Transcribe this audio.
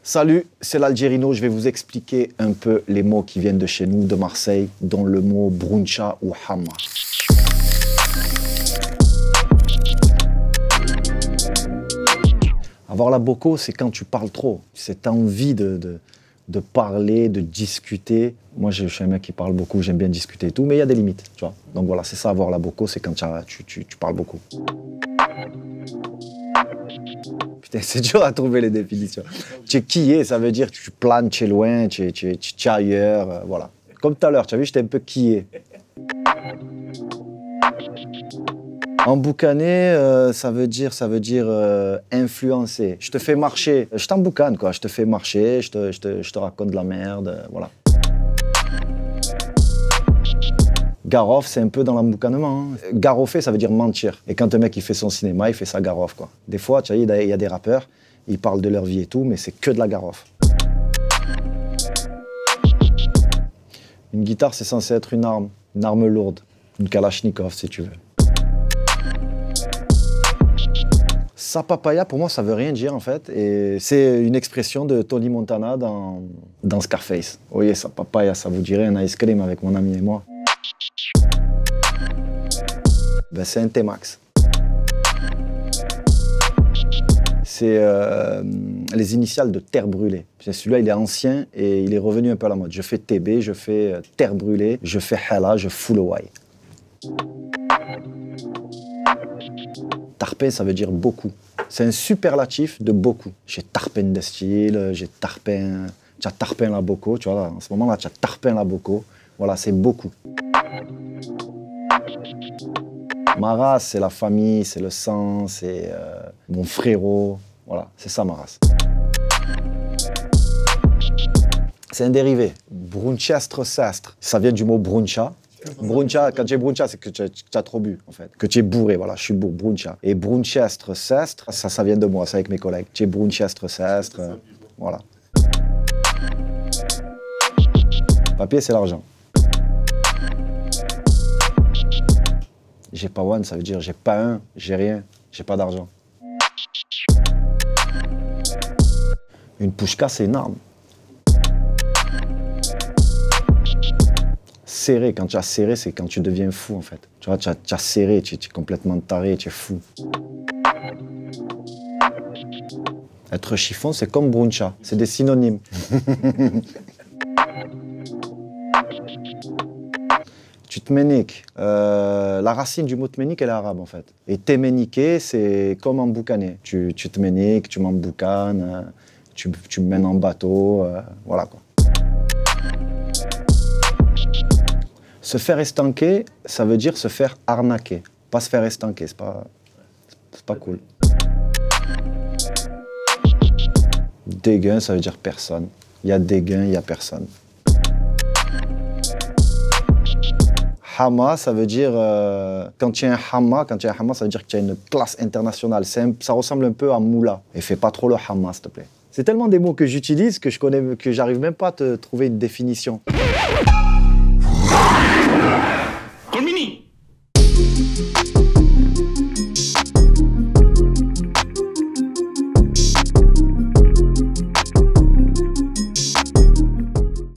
Salut, c'est l'Algérino. Je vais vous expliquer un peu les mots qui viennent de chez nous, de Marseille, dont le mot brouncha ou hamma. Avoir la boko, c'est quand tu parles trop. C'est envie de parler, de discuter. Moi, je suis un mec qui parle beaucoup, j'aime bien discuter et tout, mais il y a des limites, tu vois. Donc voilà, c'est ça, avoir la boko, c'est quand tu parles beaucoup. Putain, c'est dur à trouver les définitions. Tu es quillé, ça veut dire que tu planes, tu es loin, tu es ailleurs, voilà. Comme tout à l'heure, tu as vu, j'étais un peu quillé. Emboucaner, ça veut dire influencer. Je te fais marcher, je t'emboucane quoi, je te fais marcher, je te raconte de la merde, voilà. Garof, c'est un peu dans l'emboucanement. Hein. Garoffer, ça veut dire mentir. Et quand un mec il fait son cinéma, il fait sa garof quoi. Des fois, tu vois, il y a des rappeurs, ils parlent de leur vie et tout, mais c'est que de la garof. Une guitare, c'est censé être une arme lourde, une kalachnikov si tu veux. Sa papaya, pour moi, ça veut rien dire en fait. Et c'est une expression de Tony Montana dans Scarface. Vous voyez, sa papaya, ça vous dirait un ice cream avec mon ami et moi. Ben, c'est un T-Max. C'est les initiales de Terre Brûlée. Celui-là, il est ancien et il est revenu un peu à la mode. Je fais TB, je fais Terre Brûlée, je fais Hala, je fous le Y. Tarpin, ça veut dire beaucoup. C'est un superlatif de beaucoup. J'ai tarpin de style, j'ai tarpin... Tu as tarpin la boko, tu vois, là, en ce moment-là, tu as tarpin la boko. Voilà, c'est beaucoup. Ma race, c'est la famille, c'est le sang, c'est mon frérot. Voilà, c'est ça ma race. C'est un dérivé. Brunchestre-sestre. Ça vient du mot bruncha. Bruncha, quand tu es bruncha, c'est que tu as trop bu, en fait. Que tu es bourré, voilà, je suis bourré, bruncha. Et brunchestre-sestre, ça vient de moi, c'est avec mes collègues. Tu es brunchestre-sestre, voilà. Papier, c'est l'argent. J'ai pas one, ça veut dire j'ai pas un, j'ai rien, j'ai pas d'argent. Une pushka, c'est une arme. Serré, quand tu as serré, c'est quand tu deviens fou en fait. Tu vois, tu as serré, tu es complètement taré, tu es fou. Être chiffon, c'est comme bruncha, c'est des synonymes. Tu te méniques. La racine du mot tménique, elle est arabe en fait. Et t'éméniquer, c'est comme emboucaner. Tu te méniques, tu m'emboucanes, tu me mènes en bateau, voilà quoi. Se faire estanquer, ça veut dire se faire arnaquer. Pas se faire estanquer, c'est pas cool. Dégain, ça veut dire personne. Il y a dégain, il y a personne. Hamma, ça veut dire, quand tu es un hamma, ça veut dire que tu as une classe internationale. Ça ressemble un peu à moula. Et fais pas trop le hamma, s'il te plaît. C'est tellement des mots que j'utilise que j'arrive même pas à te trouver une définition.